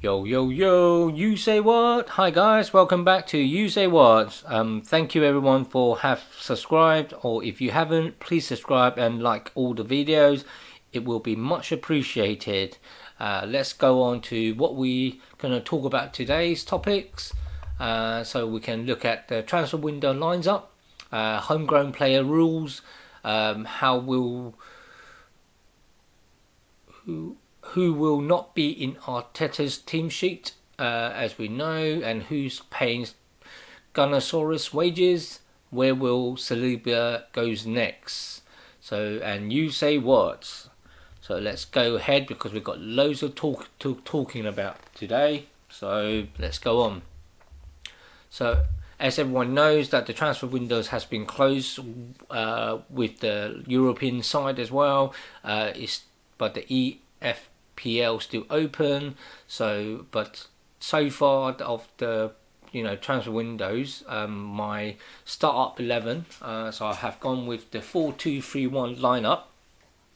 Yo, yo, yo, you say what? Hi guys, welcome back to You Say What. Thank you everyone for have subscribed, or if you haven't, please subscribe and like all the videos. It will be much appreciated. Let's go on to what we gonna talk about today's topics. So we can look at the transfer window lines up, homegrown player rules, how will who will not be in Arteta's team sheet, as we know, and who's paying Gunnosaurus wages. Where will Saliba goes next? So, and you say what? So let's go ahead because we've got loads of talking about today. So let's go on. So as everyone knows that the transfer windows has been closed with the European side as well. But the EFPL still open. So but so far of the transfer windows, my startup 11. So I have gone with the 4-2-3-1 lineup.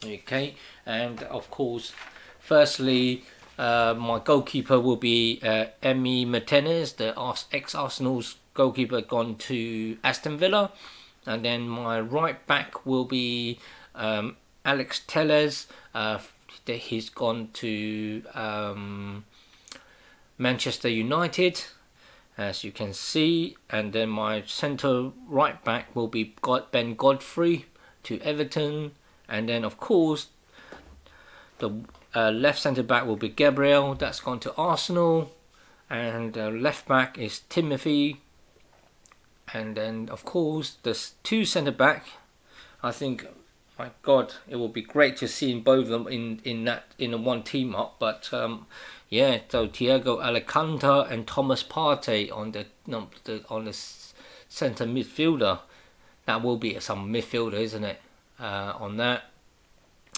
Okay, and of course, firstly, my goalkeeper will be Emi Martinez, the ex-Arsenal's goalkeeper, gone to Aston Villa. And then my right back will be Alex Telles. He's gone to Manchester United, as you can see. And then my centre right back will be Ben Godfrey to Everton. And then, of course, the left centre back will be Gabriel. That's gone to Arsenal. And left back is Timothy. And then, of course, there's two centre back. I think, my God, it will be great to see both of them in a one team up. But yeah, so Thiago Alcantara and Thomas Partey on the centre midfielder. That will be some midfielder, isn't it? On that.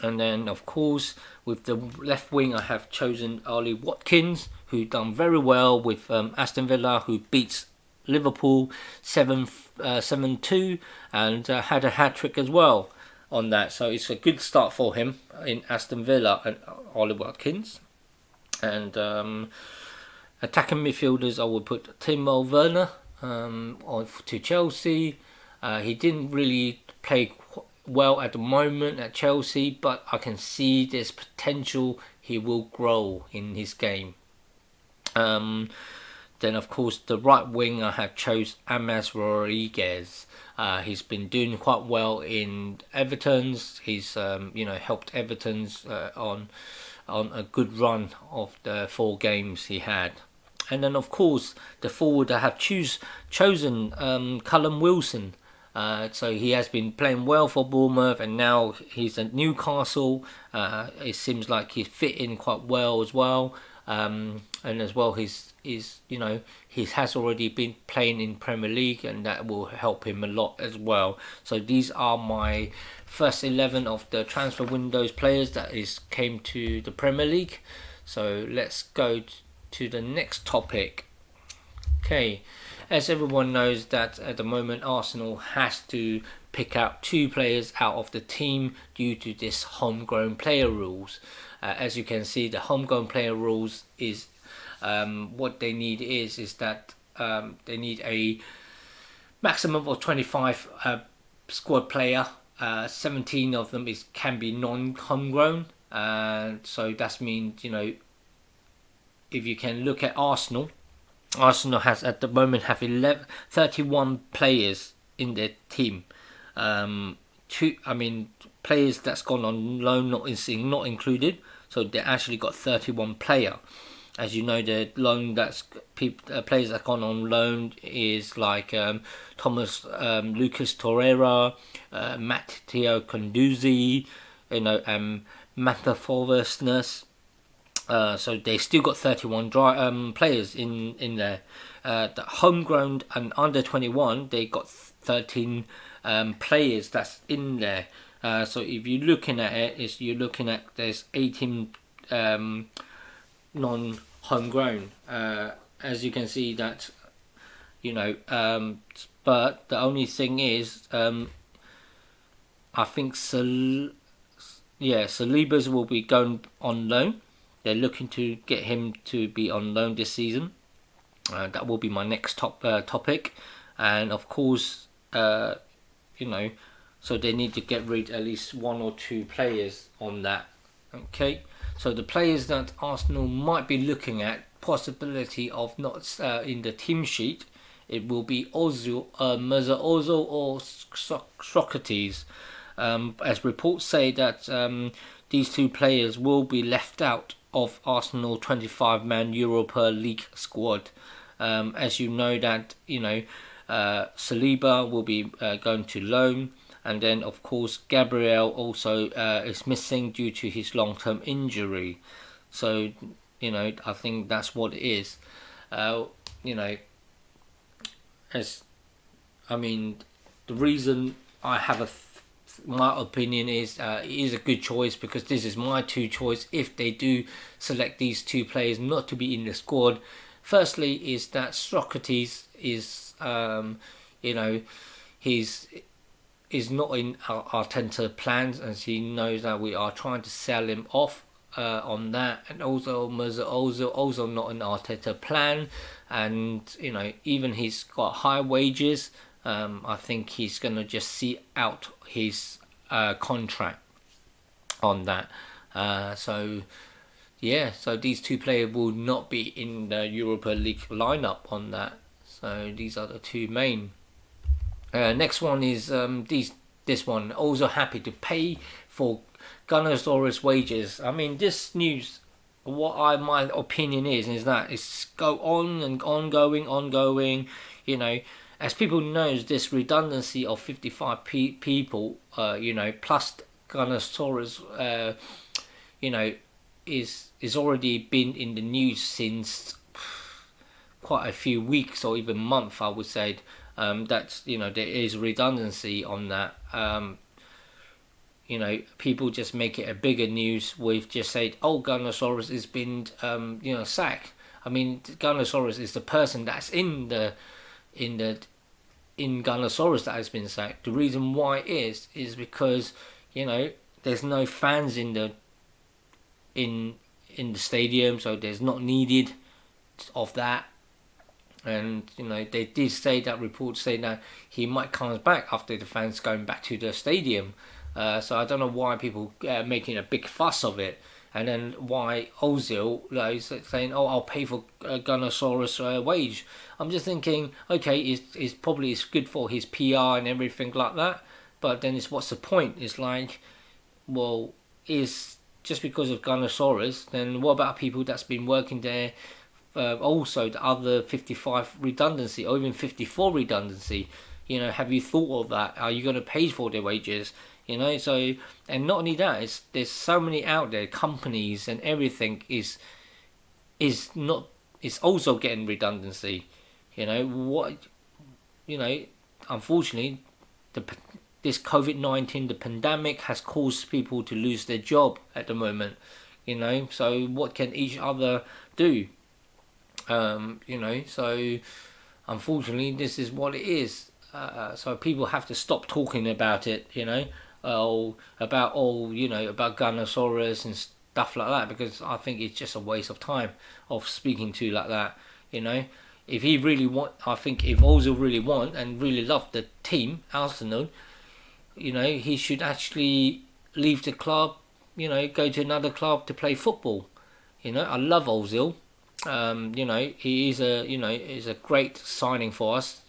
And then, of course, with the left wing, I have chosen Ollie Watkins, who done very well with Aston Villa, who beats Liverpool 7-2 and had a hat-trick as well on that. So it's a good start for him in Aston Villa and Ollie Watkins. And attacking midfielders, I would put Timo Werner to Chelsea. He didn't really play well at the moment at Chelsea, but I can see there's potential he will grow in his game. Then of course the right wing I have chose Amas Rodriguez. He's been doing quite well in Everton's. He's helped Everton's on a good run of the 4 games he had. And then of course the forward I have chosen Callum Wilson. So he has been playing well for Bournemouth, and now he's at Newcastle. It seems like he's fit in quite well as well. And as well, he has already been playing in Premier League, and that will help him a lot as well. So these are my first 11 of the transfer windows players that came to the Premier League. So let's go to the next topic. Okay. As everyone knows that at the moment Arsenal has to pick out 2 players out of the team due to this homegrown player rules. As you can see, the homegrown player rules is what they need is that they need a maximum of 25 squad player. 17 of them can be non-homegrown. So that means, if you can look at Arsenal has at the moment have 31 players in their team. Players that's gone on loan not included. So they actually got 31 player. As you know, the loan players that gone on loan is like Thomas Lucas Torreira, Matteo Conduzzi, Matha Forvestness. So they still got 31 players in there. The homegrown and under 21, they got 13 players that's in there. So if you're looking at it, you're looking at there's 18 non-homegrown. As you can see that, but the only thing is, I think Saliba's will be going on loan. they're looking to get him to be on loan this season. That will be my next topic, and of course, so they need to get rid at least 1 or 2 players on that. Okay, so the players that Arsenal might be looking at possibility of not in the team sheet, it will be Mirza Ozil or Socrates. As reports say that these 2 players will be left out of Arsenal 25-man Europa League squad. As you know that Saliba will be going to loan, and then of course Gabriel also is missing due to his long-term injury. So I think that's what it is. The reason I have my opinion is it is a good choice, because this is my 2 choice if they do select these 2 players not to be in the squad. Firstly is that Socrates is he's not in Arteta plans, as he knows that we are trying to sell him off on that, and also Mirza Ozil also not an Arteta plan, and even he's got high wages. I think he's gonna just see out his contract on that. So these 2 players will not be in the Europa League lineup on that. So these are the 2 main. Next one is this one. Also happy to pay for Gunnersaurus wages. I mean, this news, my opinion is that it's go on and ongoing. As people knows, this redundancy of 55 people, plus Gunnersaurus, is already been in the news since quite a few weeks or even month, I would say. That's there is redundancy on that. People just make it a bigger news with just said, oh, Gunnersaurus has been sacked. I mean, Gunnersaurus is the person that's in Gunnersaurus that has been sacked. The reason why is because there's no fans in the stadium, so there's not needed of that. And they did say that, reports say that he might come back after the fans going back to the stadium. So I don't know why people are making a big fuss of it, and then why Ozil is saying, "Oh, I'll pay for Gunnersaurus wage." I'm just thinking, okay, it's probably good for his PR and everything like that, but then what's the point? It's like, well, is just because of Gunnersaurus, then what about people that's been working there? Also, the other 55 redundancy or even 54 redundancy. Have you thought of that? Are you going to pay for their wages? So, and not only that, there's so many out there, companies and everything is also getting redundancy. Unfortunately, this Covid19, the pandemic, has caused people to lose their job at the moment. So what can each other do? So unfortunately, this is what it is. So people have to stop talking about it. About Gunnersaurus and stuff like that, because I think it's just a waste of time of speaking to like that. If he really I think if Ozil really want and really love the team, Arsenal, he should actually leave the club, go to another club to play football. I love Ozil. He is a great signing for us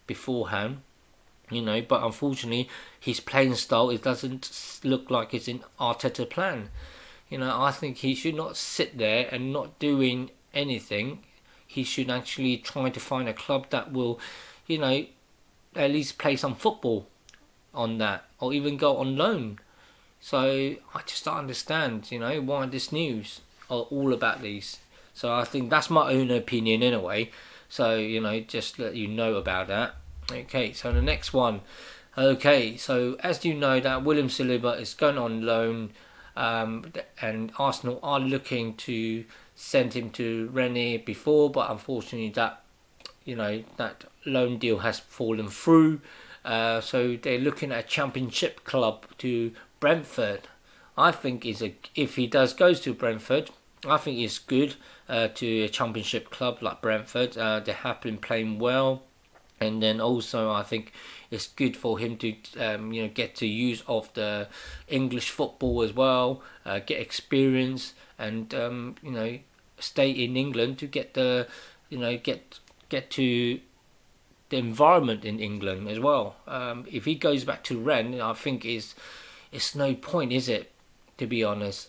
beforehand. But unfortunately, his playing style, it doesn't look like it's in Arteta plan. I think he should not sit there and not doing anything. He should actually try to find a club that will, at least play some football on that, or even go on loan. So I just don't understand, why this news are all about these. So I think that's my own opinion anyway. So, just let you know about that. Okay, so the next one. Okay, so as you know that William Saliba is going on loan, and Arsenal are looking to send him to Rennes before, but unfortunately that loan deal has fallen through. So they're looking at a championship club to Brentford. I think if he goes to Brentford, I think it's good to a championship club like Brentford. They have been playing well, and then also I think it's good for him to get to use of the English football as well, get experience, and stay in England to get the get to the environment in England as well. If he goes back to Rennes, I think it's no point, is it? To be honest,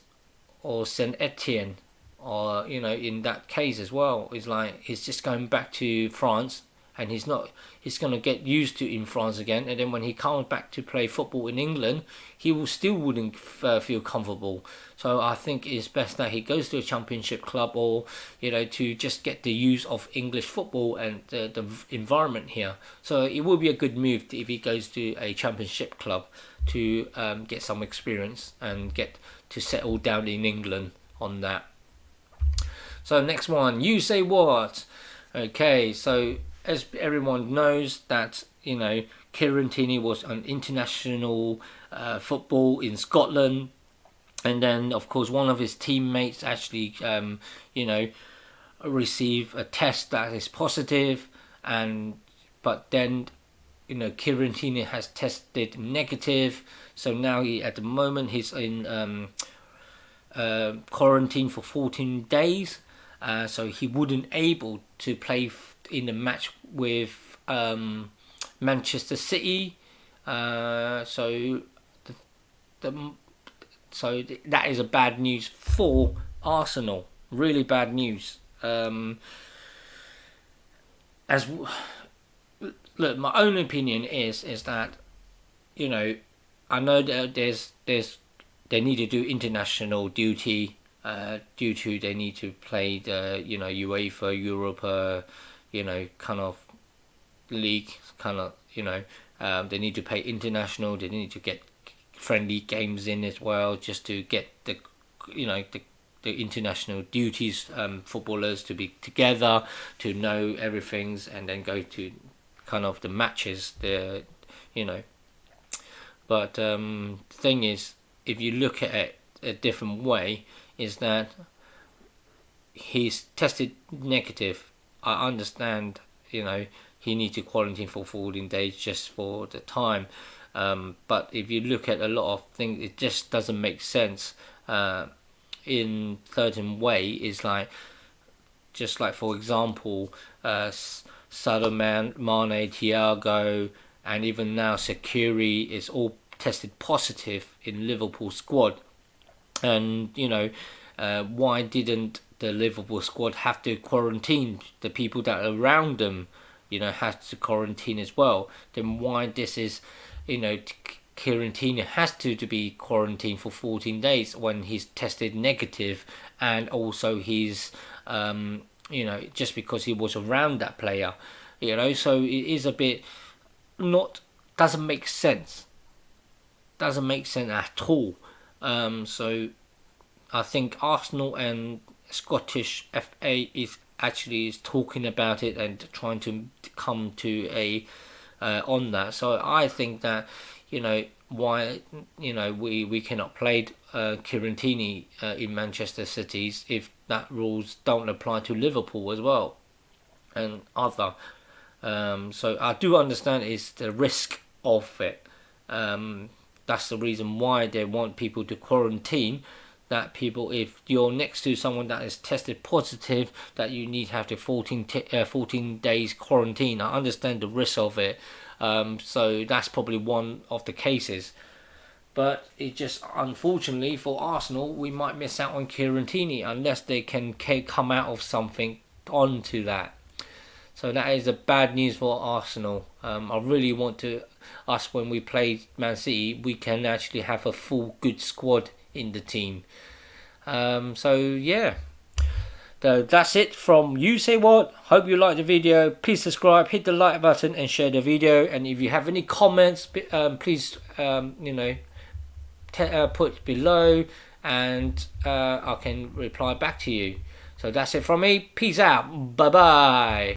or Saint Etienne, or in that case as well, it's like he's just going back to France, and he's going to get used to in France again, and then when he comes back to play football in England, he wouldn't feel comfortable. So I think it's best that he goes to a championship club, or to just get the use of English football and the environment here. So it will be a good move if he goes to a championship club to get some experience and get to settle down in England on that. So next one, USaidWatz. Okay, so as everyone knows that Kieran Tierney was on international football in Scotland, and then of course one of his teammates actually received a test that is positive, but then Kieran Tierney has tested negative, so now at the moment he's in quarantine for 14 days, so he wouldn't able to play in the match with Manchester City. So that is a bad news for Arsenal. Really bad news. Look, my own opinion is that I know that they need to do international duty due to they need to play the UEFA Europa kind of league, they need to play international, they need to get friendly games in as well, just to get the international duties, footballers to be together, to know everything, and then go to kind of the matches, but thing is, if you look at it a different way, is that he's tested negative. I understand, he needs to quarantine for 14 days just for the time. But if you look at a lot of things, it just doesn't make sense. In certain way, it's like, just like for example, Sadio Mane, Thiago, and even now Sakiri is all tested positive in Liverpool squad. And why didn't the Liverpool squad have to quarantine the people that are around them? Have to quarantine as well. Then why this is, Kieran Tierney has to be quarantined for 14 days when he's tested negative, and also he's, just because he was around that player, so it is a bit doesn't make sense. Doesn't make sense at all. So I think Arsenal and Scottish FA is talking about it and trying to come to a on that. So I think that why we cannot play Kieran Tierney in Manchester City if that rules don't apply to Liverpool as well and other. So I do understand is the risk of it. That's the reason why they want people to quarantine. That people, if you're next to someone that is tested positive, that you need to have the 14 days quarantine. I understand the risk of it. So that's probably one of the cases. But it just, unfortunately for Arsenal, we might miss out on Kieran Tierney unless they can come out of something onto that. So that is a bad news for Arsenal. I really want us when we play Man City, we can actually have a full good squad in the team. So yeah, that's it from USaidWatz. Hope you liked the video. Please subscribe, hit the like button, and share the video. And if you have any comments, please put below, and I can reply back to you. So that's it from me. Peace out. Bye bye.